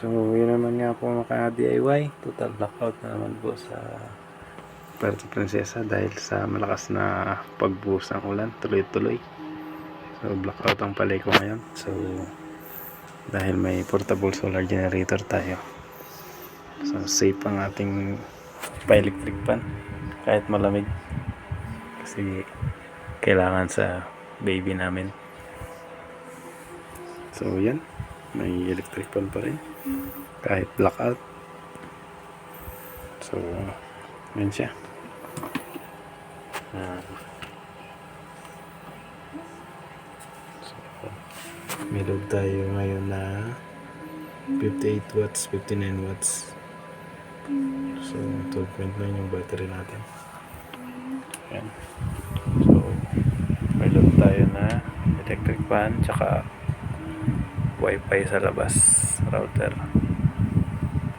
So, yun naman nga po mga DIY. Total blackout na naman po sa Puerto Princesa dahil sa malakas na pagbuhos ng ulan. Tuloy-tuloy. So, blackout ang palay ko ngayon. So, dahil may portable solar generator tayo. So, safe ang ating pa-electric fan. Kahit malamig. Kasi kailangan sa baby namin. So, yan. May electric fan pa rin. Kahit blackout. So, yan siya. So, may load tayo ngayon na 58 watts, 59 watts. So, 12.9 yung battery natin. Yan. So, may load tayo na electric fan tsaka wifi sa labas, router.